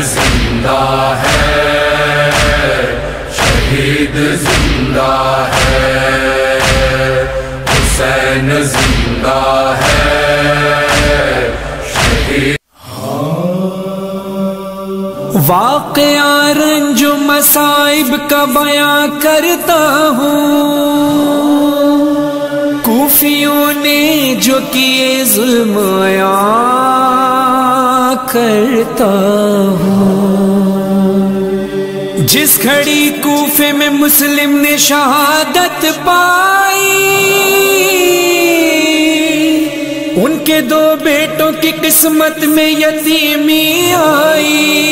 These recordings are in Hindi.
जिंदा है, शहीद जिंदा है, हुसैन जिंदा है, शहीद। वाक़या रंज मसाइब का बयां करता हूँ, कूफियों ने जो किए जुल्म आया करता हूँ। जिस घड़ी कूफे में मुस्लिम ने शहादत पाई, उनके दो बेटों की किस्मत में यतीमी आई।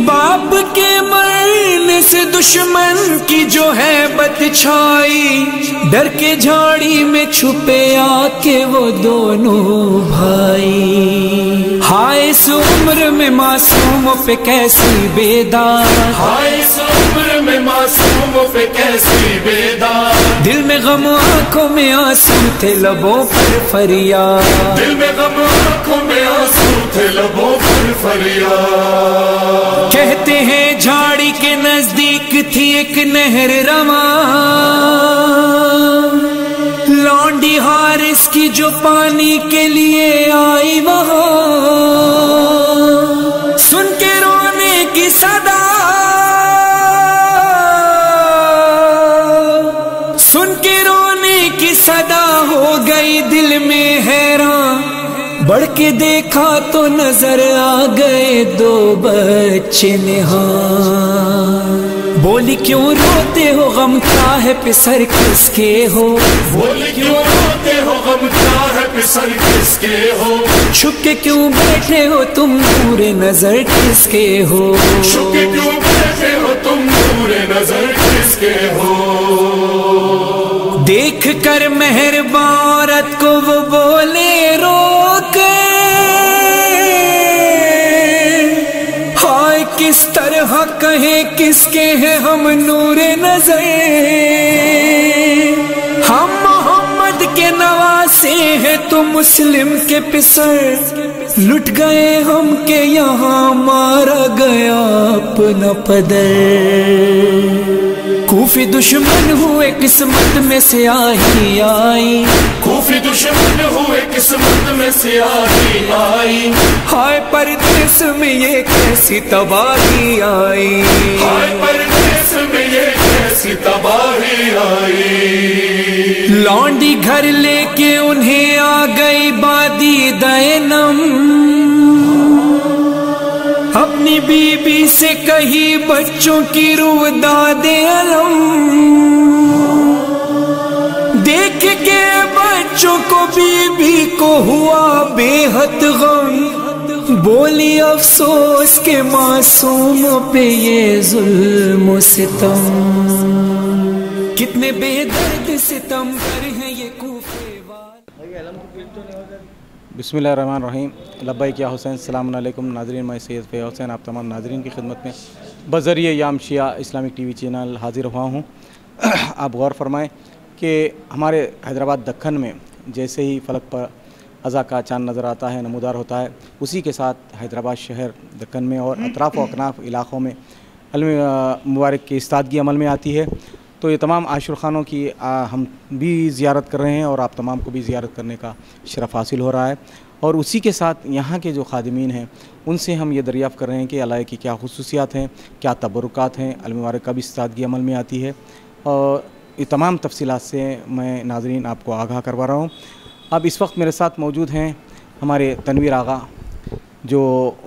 बाप के मरने से दुश्मन की जो है बत छाई, डर के झाड़ी में छुपे आके वो दोनों भाई। हाय इस उम्र में मासूमों पे कैसी बेदार, हाय इस उम्र में मासूमों पे कैसी बेदार। दिल में गम आंखों में आंसू थे लबों पर फरियाद, दिल में गम आंखों में आंसू थे लबों पर फरियाद। कहते हैं झाड़ी के नजदीक थी एक नहर रवा, लौंडी हारिस की जो पानी के लिए आई वहां, सुन के रोने की सदा, सुन के रोने की सदा हो गई दिल में हैरान। बढ़ के देखा तो नजर आ गए दो बच्चे निहार। बोली क्यों रोते हो, गम क्या है पिसर किसके हो, बोली क्यों रोते हो, गम क्या है पिसर किसके हो। छुप के क्यों बैठे हो तुम, पूरे नजर किसके हो, छुप के क्यों बैठे हो तुम, पूरे नजर किसके हो। देख कर मेहरबान औरत को वो बोले रोक, हाय किस तरह कहे किसके हैं हम नूरे नजर। हम मोहम्मद के नवासे हैं तो मुस्लिम के पिसर, लुट गए हम के यहाँ मारा गया अपना पदर। कूफी दुश्मन हुए किस्मत में से आही आई, कूफी दुश्मन हुए किस्मत में से आही आई। हाय परदेस में ये कैसी तबाही आई, हाय परदेस में ये कैसी तबाही आई। लौंडी घर लेके उन्हें आ गई बादी दैनम, अपनी बीबी से कही बच्चों की रूह दादे अलम। देख के बच्चों को बीबी को हुआ बेहद गम, बोली अफसोस के मासूमों पे ये जुल्म सितम। कितने बेदर्द सितम पर हैं ये कूफे वाले। बिस्मिल्लाहिर्रहमानिर्रहीम। लब्बैक या हुसैन। अस्सलामु अलैकुम नाज़रीन, मैं सैयद फ़ैज़ हुसैन आप तमाम नाज़रीन की खिदमत में बज़रिए याम शिया इस्लामिक टीवी चैनल हाज़िर हुआ हूँ। आप गौर फरमाएँ कि हमारे हैदराबाद दक्कन में जैसे ही फ़लक पर अज़ा का चाँद नज़र आता है, नमूदार होता है, उसी के साथ हैदराबाद शहर दक्कन में और अतराफ़ व अकनाफ़ इलाक़ों में अलम मुबारक की इस्तादगी अमल में आती है। तो ये तमाम आशुर खानों की हम भी ज़ियारत कर रहे हैं और आप तमाम को भी ज़ियारत करने का शरफ़ हासिल हो रहा है। और उसी के साथ यहाँ के जो खादिमीन हैं उनसे हम ये दरियाफ़्त कर रहे हैं कि अलाए की क्या खुसूसियात हैं, क्या तबरुकात हैं, अलम मुबारक कब इस्तादगी अमल में आती है। और ये तमाम तफसीलात से मैं नाज़रीन आपको आगाह करवा रहा हूँ। अब इस वक्त मेरे साथ मौजूद हैं हमारे तनवीर आगा, जो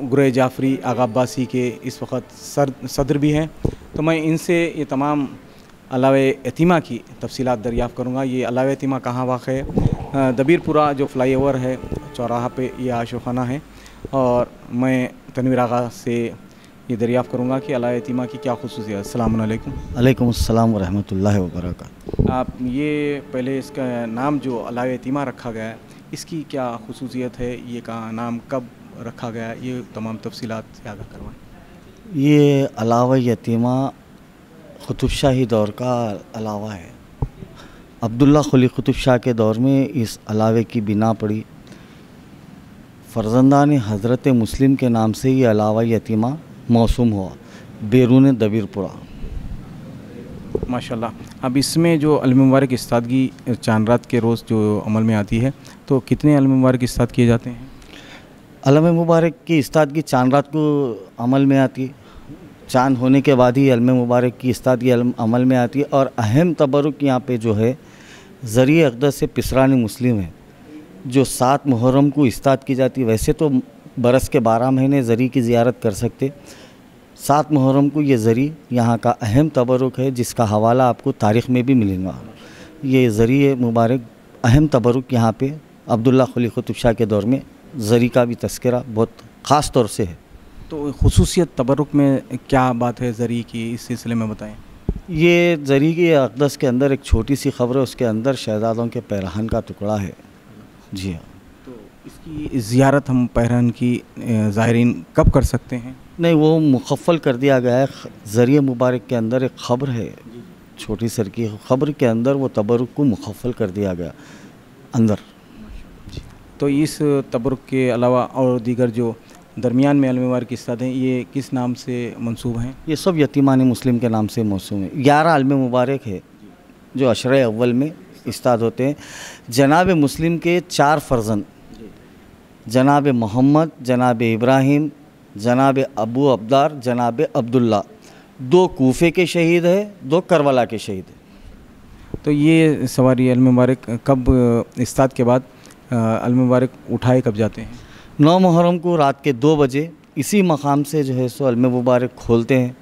गुरे जाफरी आगा अब्बासी के इस वक्त सदर भी हैं। तो मैं इनसे ये तमाम अलावे यतीमा की तफसीलात दरियाफ़्त करूँगा। ये अलावे यतीमा कहाँ वाक़ है? दबीरपुरा जो फ्लाई ओवर है चौराहा पे ये आशुखाना है। और मैं तनवीर आगा से ये दरियाफ़्त करूँगा कि अलावे यतीमा की क्या खुसूसियत है। अस्सलामु अलैकुम। अलैकुम अस्सलाम व रहमतुल्लाहि व बरकातहू। आप ये पहले इसका नाम जो अलावे यतीमा रखा गया है इसकी क्या खुसूसियत है, ये का नाम कब रखा गया, ये तमाम तफसीलात से आगाह करवाएँ। ये अलावा यतीमा कुतुब शाही दौर का अलावा है। अब्दुल्ला कुली कुतुब शाह के दौर में इस अलावे की बिना पड़ी। फर्जंदान हज़रत मुस्लिम के नाम से ही अलावा यतीमा मौसूम हुआ बैरून दबीरपुरा। माशाल्लाह। अब इसमें जो अलम मुबारक इस्तादगी चांद रात के रोज़ जो अमल में आती है, तो कितने अलम मुबारक इस्ताद किए जाते हैं? अलम मुबारक की इस्तादगी चांद रात को अमल में आती है। चांद होने के बाद ही अलम मुबारक की इस्तादगी अमल में आती है। और अहम तबरुक यहाँ पे जो है ज़रिए अक़दस से पिसरानी मुस्लिम है, जो 7 मुहर्रम को इस्ताद की जाती है। वैसे तो बरस के 12 महीने ज़री की ज़ियारत कर सकते, 7 मुहर्रम को ये ज़री यहाँ का अहम तबरुक है, जिसका हवाला आपको तारीख़ में भी मिलेगा। ये ज़रिए मुबारक अहम तबरुक यहाँ पे अब्दुल्ला कुली कुतुब शाह के दौर में ज़री का भी तस्करा बहुत ख़ास तौर से है। तो खुसूसियत तबरुक में क्या बात है ज़री की, इस सिलसिले में बताएं। ये ज़री की अक़दस के अंदर एक छोटी सी ख़बर है, उसके अंदर शहज़ादों के पैरहन का टुकड़ा है। जी हाँ। तो इसकी ज़ियारत हम पैरहन की ज़ायरीन कब कर सकते हैं? नहीं, वो मुखफ़ल कर दिया गया है। ज़रिए मुबारक के अंदर एक ख़बर है, छोटी सर की ख़बर के अंदर वो तबरुक को मुखफ़ल कर दिया गया अंदर। तो इस तबरुक के अलावा और दीगर जो दरमियान में अलम मुबारक इस्ताद हैं, ये किस नाम से मंसूब हैं? ये सब यतीमान मुस्लिम के नाम से मौसूम है। 11 अलम मुबारक है जो अशरे अव्वल में इस्ताद होते हैं। जनाब मुस्लिम के 4 फ़र्जंद, जनाब मोहम्मद, जनाब इब्राहिम, जनाब अबू अब्दार, जनाब अब्दुल्ला, 2 कूफे के शहीद है, 2 करबला के शहीद है। तो ये सवारी अलम मुबारक कब इस्ताद के बाद अलम मुबारक उठाए कब जाते हैं? 9 मुहर्रम को रात के 2 बजे इसी मकाम से जो है सो अलम मुबारक खोलते हैं।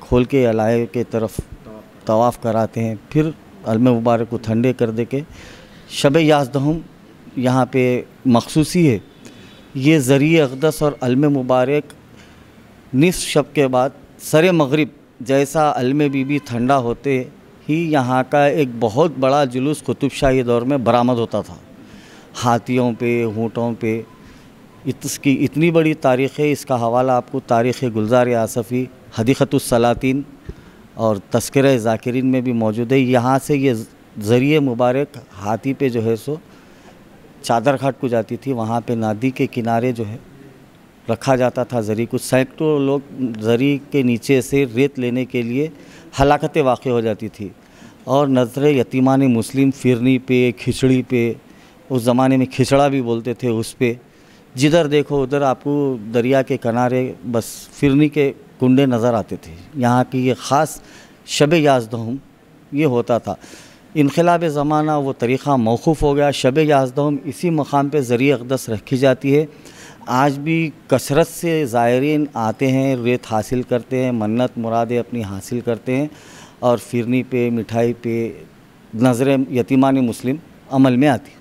खोल के अलाए के तरफ तवाफ़ कराते हैं। फिर अलम मुबारक को ठंडे कर दे के शब याज़दहम यहाँ पे मखसूसी है। ये ज़रिए अक़दस और अलम मुबारक निस्फ़ शब के बाद सर मग़रिब जैसा अलम बीबी ठंडा होते ही यहाँ का एक बहुत बड़ा जुलूस कुतुब शाही दौर में बरामद होता था, हाथियों पे, ऊँटों पे। इसकी इतनी बड़ी तारीख़ है, इसका हवाला आपको तारीख़ गुलज़ार आसफ़ी, हदीक़तुस सलातीन और तज़किरा ज़ाकिरीन में भी मौजूद है। यहाँ से ये ज़रिए मुबारक हाथी पे जो है सो चादर घाट को जाती थी। वहाँ पे नदी के किनारे जो है रखा जाता था ज़री को। सैकड़ों लोग ज़री के नीचे से रेत लेने के लिए हलाकतें वाक़ हो जाती थी। और नज़र यतीमान मुस्लिम फिरनी पे, खिचड़ी पे, उस ज़माने में खिचड़ा भी बोलते थे, उस पे जिधर देखो उधर आपको दरिया के किनारे बस फिरनी के कुंडे नज़र आते थे। यहाँ की ये ख़ास शब याज़दहम ये होता था। इनक़िलाब ज़माना वो तरीक़ा मौक़ूफ़ हो गया। शब याज़दहम इसी मकाम पे ज़रिए अक़दस रखी जाती है। आज भी कसरत से ज़ायरीन आते हैं, रेत हासिल करते हैं, मन्नत मुरादें अपनी हासिल करते हैं और फिरनी पे, मिठाई पे नज़र यतीमान मुस्लिम अमल में आती है।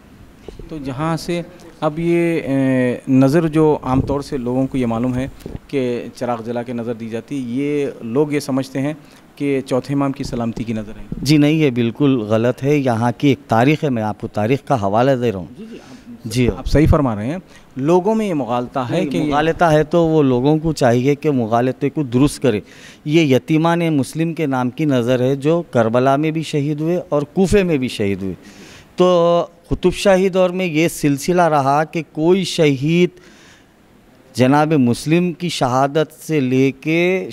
तो जहाँ से अब ये नज़र जो आम तौर से लोगों को ये मालूम है कि चिराग जला के नज़र दी जाती है, ये लोग ये समझते हैं कि चौथे इमाम की सलामती की नज़र है। जी नहीं, ये बिल्कुल गलत है। यहाँ की एक तारीख़ है, मैं आपको तारीख़ का हवाला दे रहा हूँ। जी आप सही फरमा रहे हैं। लोगों में ये मुगालता है कि मुगालता है तो वो लोगों को चाहिए कि मुगालते को दुरुस्त करे। ये यतीमान मुस्लिम के नाम की नज़र है जो करबला में भी शहीद हुए और कूफे में भी शहीद हुए। तो कुतुब शाही दौर में ये सिलसिला रहा कि कोई शहीद जनाब मुस्लिम की शहादत से लेके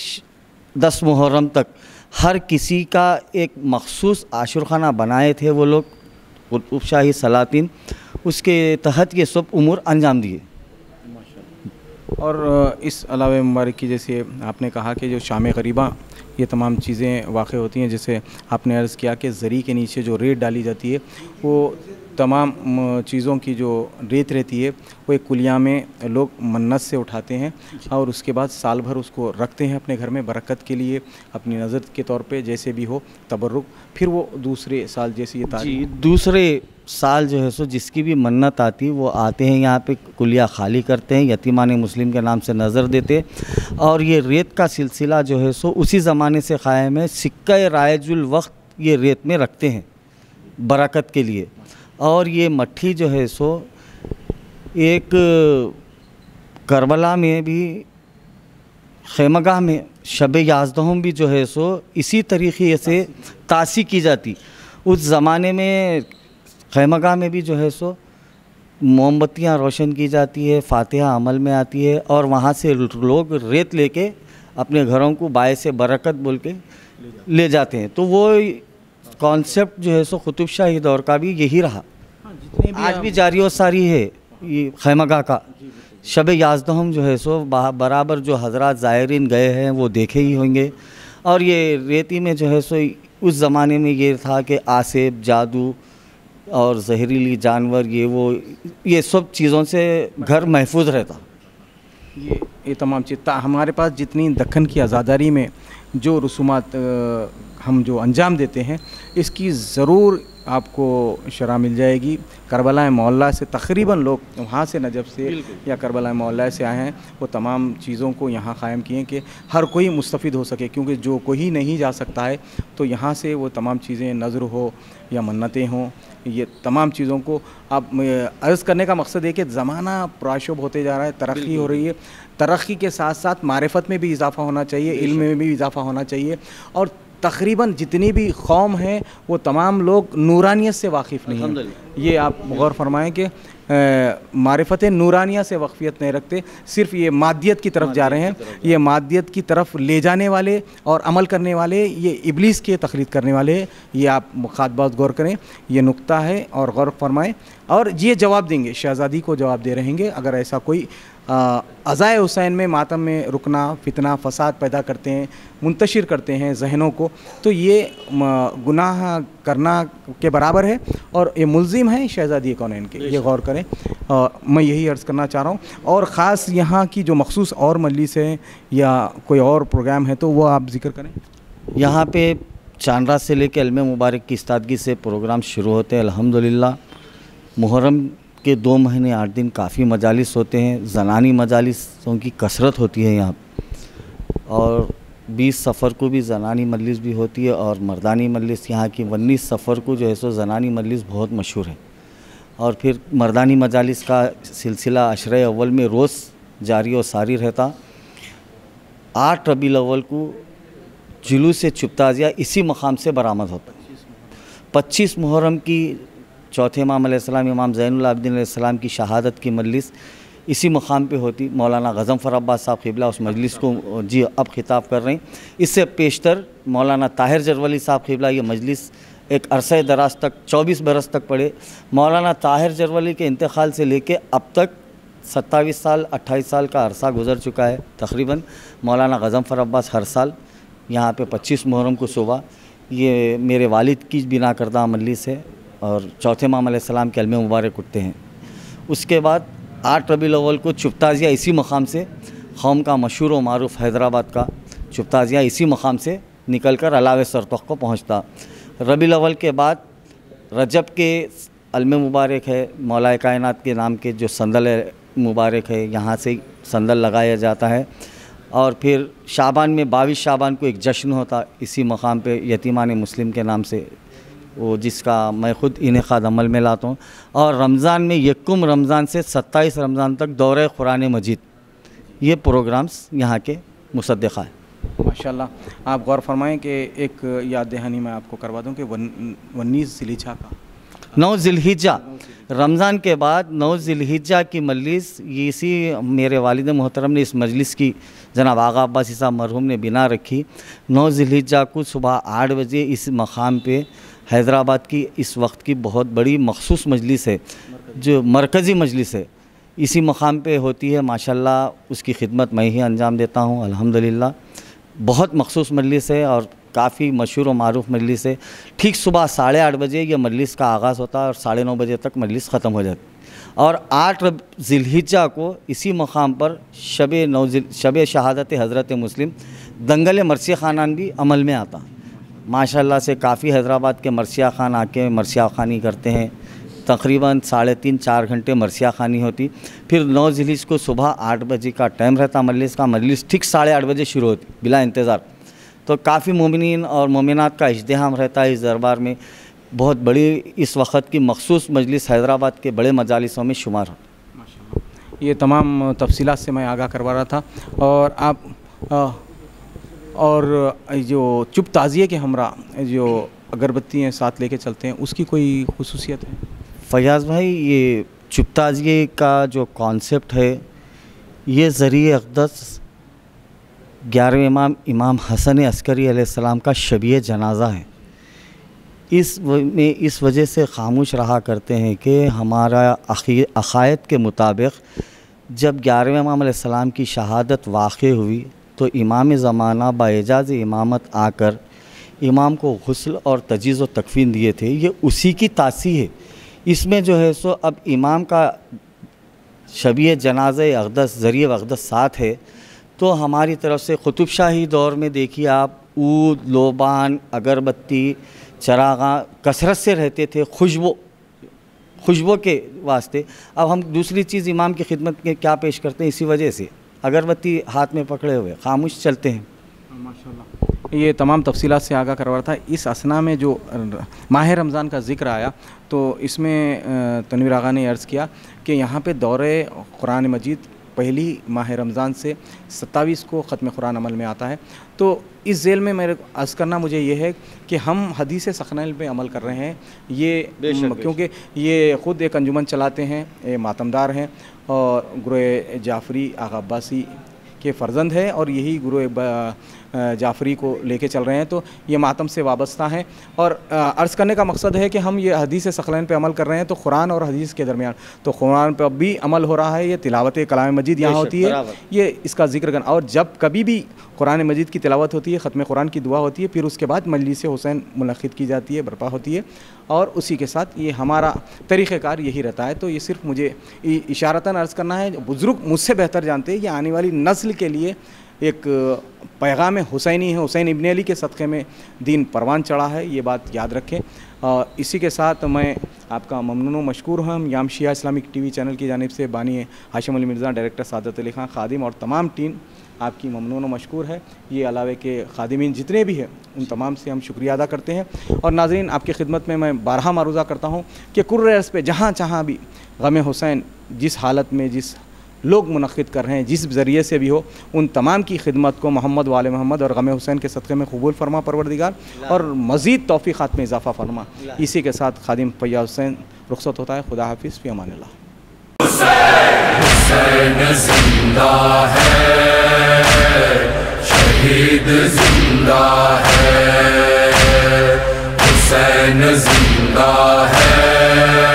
10 मुहर्रम तक हर किसी का एक मखसूस आशुरखाना बनाए थे वो लोग कुतुब शाही सलातीन। उसके तहत ये सब उमूर अंजाम दिए। और इस अलावा मुबारक की जैसे आपने कहा कि जो शाम गरीबा ये तमाम चीज़ें वाक़ होती हैं, जैसे आपने अर्ज़ किया कि ज़री के नीचे जो रेत डाली जाती है वो तमाम चीज़ों की जो रेत रहती है वो एक कुलिया में लोग मन्नत से उठाते हैं और उसके बाद साल भर उसको रखते हैं अपने घर में बरकत के लिए, अपनी नज़र के तौर पे, जैसे भी हो तबर्रुक। फिर वो दूसरे साल जैसे ये तारीख दूसरे साल जो है सो जिसकी भी मन्नत आती वो आते हैं यहाँ पे, कुलिया खाली करते हैं, यतीमान मुस्लिम के नाम से नज़र देते। और ये रेत का सिलसिला जो है सो उसी ज़माने से क़ायम है। सिक्का रायजुल वक्त ये रेत में रखते हैं बरकत के लिए। और ये मट्ठी जो है सो एक करबला में भी, खैमगाह में शब याज़दहम भी जो है सो इसी तरीक़े से तासी की जाती। उस ज़माने में खैमगाह में भी जो है सो मोमबत्तियाँ रोशन की जाती है, फातिहा अमल में आती है और वहाँ से लोग रेत लेके अपने घरों को बाय से बरकत बोल के ले जाते हैं। तो वो कॉन्सेप्ट जो है सो कुतुब शाही दौर का भी यही रहा, आज भी जारी और सारी है। ये खैमगाह का शब याज़दहम जो है सो बराबर जो हज़रात ज़ायरीन गए हैं वो देखे ही होंगे। और ये रेती में जो है सो उस ज़माने में ये था कि आसेब, जादू और जहरीली जानवर ये सब चीज़ों से घर महफूज रहता। ये तमाम चीज़ हमारे पास जितनी दक्कन की आज़ादारी में जो रसूमात हम जो अंजाम देते हैं, इसकी ज़रूर आपको शरह मिल जाएगी। करबला मोहल्ला से तकरीबन लोग वहाँ से नजफ़ से या करबला मोहल्ला से आए हैं, वो तमाम चीज़ों को यहाँ क़ायम किए कि हर कोई मुस्तफ़िद हो सके, क्योंकि जो कोई नहीं जा सकता है तो यहाँ से वो तमाम चीज़ें नज़र हो या मन्नतें हों, ये तमाम चीज़ों को अब अर्ज़ करने का मकसद है कि ज़माना पुराशुब होते जा रहा है, तरक्की हो रही है। तरक्की के साथ साथ मारिफत में भी इजाफ़ा होना चाहिए, इल्म में भी इजाफ़ा होना चाहिए। और तकरीबन जितनी भी कौम है वो तमाम लोग नूरानियत से वाकिफ़ नहीं हैं। ये आप गौर फरमाएं कि मारिफत नूरानिया से वक्फियत नहीं रखते, सिर्फ ये मादियत की तरफ जा रहे हैं। ये मादियत की तरफ ले जाने वाले और अमल करने वाले ये इब्लीस के तखलीद करने वाले, ये आप मुखातबात गौर करें, ये नुक्ता है और गौर फरमाएं। और ये जवाब देंगे, शहज़ादी को जवाब दे रहेंगे अगर ऐसा कोई अज़ाए हुसैन में मातम में रुकना, फितना फसाद पैदा करते हैं, मुंतशिर करते हैं जहनों को, तो ये गुनाह करना के बराबर है और ये मुल्ज़िम है शहज़ादी कौनैन के। ये गौर करें। मैं यही अर्ज़ करना चाह रहा हूँ। और ख़ास यहाँ की जो मखसूस और मजलिस है या कोई और प्रोग्राम है तो वो आप जिक्र करें। यहाँ पे चांद रात से लेकर इल्म मुबारक की इस्तादगी से प्रोग्राम शुरू होते हैं। अल्हम्दुलिल्लाह मुहर्रम के 2 महीने 8 दिन काफ़ी मजालिस होते हैं। ज़नानी मजालिसों की कसरत होती है यहाँ, और 20 सफ़र को भी ज़नानी मजलिस भी होती है और मर्दानी मजलिस। यहाँ की 19 सफ़र को जो है सो ज़नानी मजलिस बहुत मशहूर है। और फिर मर्दानी मजालिस का सिलसिला अशरे अव्वल में रोज़ जारी और सारी रहता। 8 रबीउल अव्वल को जुलूस चुप्ताजिया इसी मकाम से बरामद होता। 25 मुहर्रम की चौथे इमाम अलैहिस्सलाम इमाम ज़ैनुल आबिदीन अलैहिस्सलाम की शहादत की मजलिस इसी मकाम पे होती। मौलाना गज़नफ़र अब्बास साहब क़िबला उस मजलिस को जी अब ख़िताब कर रहे हैं। इससे पेशतर मौलाना ताहिर जरवली साहब क़िबला ये मजलिस एक अरसे दराज तक 24 बरस तक पढ़े। मौलाना ताहिर जरवली के इंतकाल से लेके अब तक 27 साल 28 साल का अरसा गुज़र चुका है तकरीबन। मौलाना गज़नफ़र अब्बास हर साल यहाँ पे 25 मुहर्रम को सुबह, ये मेरे वालिद की बिना करदा मजलिस है और चौथे इमाम अलैहिस्सलाम के अलमे मुबारक उठते हैं। उसके बाद 8 रबीउल अव्वल को चुप्ताजिया इसी मकाम से, कौम का मशहूर व मारूफ हैदराबाद का चुप्ताजिया इसी मकाम से निकल कर अलावे सरतुख को पहुँचता। रबीउल अव्वल के बाद रजब के अलमे मुबारक है, मौलाए कायनात के नाम के जो संदल मुबारक है यहाँ से संदल लगाया जाता है। और फिर शाबान में 22 शाबान को एक जश्न होता इसी मकाम पे यतीमान मुस्लिम के नाम से, वो जिसका मैं ख़ुद इनेक़ाद अमल में लाता हूँ। और रमज़ान में यकुम रमज़ान से 27 रमज़ान तक दौरे कुरान मजीद, ये प्रोग्राम्स यहाँ के मुसद्दिक़ा है। माशाल्लाह। आप गौर फरमाएँ कि एक याद दहानी मैं आपको करवा दूँ कि 19 ज़िलहिज्जा का 9 ज़िलहिज्जा रमज़ान के बाद 9 ज़िलहिज्जा की मजलिस, इसी मेरे वालिद मोहतरम ने इस मजलिस की जनाब आगा अब्बासी साहब मरहूम ने बिना रखी। 9 ज़िलहिज्जा को सुबह 8 बजे इस मकाम पे हैदराबाद की इस वक्त की बहुत बड़ी मखसूस मजलिस है, जो मरकज़ी मजलिस है, इसी मकाम पे होती है। माशाल्लाह उसकी खिदमत मैं ही अंजाम देता हूँ अल्हम्दुलिल्लाह। बहुत मखसूस मजलिस है और काफ़ी मशहूर और मारूफ मजलिस है। ठीक सुबह 8:30 बजे यह मजलिस का आगाज़ होता है और 9:30 बजे तक मजलिस ख़त्म हो जाती। और 8 ज़िलहिज्जा को इसी मकाम पर शब शहादत हज़रत मुस्लिम दंगल मरसिया ख़ानान भी अमल में आता। माशाल्लाह से काफ़ी हैदराबाद के मरसिया ख़ान आके मरसिया ख़ानी करते हैं। तकरीबन 3.5-4 घंटे मरसिया ख़ानी होती। फिर 9 ज़िलहिज्जा को सुबह 8 बजे का टाइम रहता मजलिस का। मजलिस ठीक 8:30 बजे शुरू होती बिला इंतज़ार। तो काफ़ी मोमिनीन और मोमिनात का इज्तिहाम रहता है इस दरबार में। बहुत बड़ी इस वक्त की मखसूस मजलिस हैदराबाद के बड़े मजालिसों में शुमार हो। ये तमाम तफसीलात से मैं आगाह करवा रहा था। और आप और जो चुप ताज़िए के हमरा जो अगरबत्ती साथ लेके चलते हैं उसकी कोई खुसूसियत है? फयाज़ भाई, ये चुपताज़िए का जो कॉन्सेप्ट है, ये ज़रिए अक़दस 11वें इमाम हसन अस्करी अलैहिस्सलाम का शबीह जनाज़ा है। इस वजह से ख़ामोश रहा करते हैं कि हमारा अक़ायद के मुताबिक जब 11वें इमाम अलैहिस्सलाम की शहादत वाक़ हुई तो इमाम ज़माना बाएजाज़ इमामत आकर इमाम को गुस्ल और तजीज़ व तकफ़ीन दिए थे। ये उसी की तासी है। इसमें जो है सो अब इमाम का शबीह जनाज़े अक़दस ज़रिए अक़दस साथ है, तो हमारी तरफ से कुतुब शाही दौर में देखिए आप, ऊद, लोबान, अगरबत्ती, चरागा कसरत से रहते थे खुशबू के वास्ते। अब हम दूसरी चीज़ इमाम की खिदमत में क्या पेश करते हैं, इसी वजह से अगरबत्ती हाथ में पकड़े हुए खामोश चलते हैं। माशाल्लाह, ये तमाम तफसीलात से आगाह करवा था। इस असना में जो माह रमज़ान का ज़िक्र आया तो इसमें तनवीर आगा ने अर्ज़ किया कि यहाँ पे दौरे कुरान मजीद पहली माह रमज़ान से 27 को ख़त्म कुरान अमल में आता है। तो इस झेल में मेरे अर्ज़ करना मुझे ये है कि हम हदीस सखनैल पे अमल कर रहे हैं, ये क्योंकि ये ख़ुद एक अंजुमन चलाते हैं, ये मातमदार हैं और गुरु जाफ़री आगा अब्बासी के फ़र्जंद है और यही गुरु जाफ़री को लेके चल रहे हैं। तो ये मातम से वाबस्ता हैं और अर्ज़ करने का मकसद है कि हम ये हदीस सखलैन पे अमल कर रहे हैं, तो कुरान और हदीस के दरमियान तो कुरान पे अब भी अमल हो रहा है। ये तिलावत कलाम मजीद यहाँ होती है, ये इसका जिक्र करना, और जब कभी भी कुरान मजीद की तिलावत होती है, ख़त्म कुरान की दुआ होती है, फिर उसके बाद मजलिस हुसैन मुनक़िद की जाती है, बर्पा होती है, और उसी के साथ ये हमारा तरीक़ेकार यही रहता है। तो ये सिर्फ मुझे इशारतन अर्ज़ करना है, बुज़ुर्ग मुझसे बेहतर जानते हैं कि आने वाली नस्ल के लिए एक पैगाम हुसैनी है, हुसैन इब्न अली के सदक़े में दीन परवान चढ़ा है, ये बात याद रखें। इसी के साथ मैं आपका ममनून व मशकूर हूँ। हम याम शिया इस्लामिक टीवी चैनल की जानिब से बानी हाशिम अली मिर्ज़ा, डायरेक्टर सादत अली खान, खादिम और तमाम टीम आपकी ममनून व मशकूर है। ये अलावे के खादिमीन जितने भी हैं उन तमाम से हम शुक्रिया अदा करते हैं। और नाज़रीन, आपकी खिदमत में मैं बारहा मारूज़ा करता हूँ कि कुर्रे अर्ज़ पे जहाँ जहाँ भी गम हुसैन जिस हालत में जिस लोग मुनक़िद कर रहे हैं, जिस ज़रिए से भी हो, उन तमाम की खिदमत को मोहम्मद वाले मोहम्मद और गम हुसैन के सदक़े में कबूल फरमा परवरदिगार, और मज़ीद तौफ़ीक़ात में इजाफ़ा फरमा। इसी के साथ खादिम फैयाज़ हुसैन रुख़सत होता है। खुदा हाफ़िज़, फ़ी अमानिल्लाह। हुसैन जिंदा है, शहीद जिंदा है, हुसैन जिंदा है।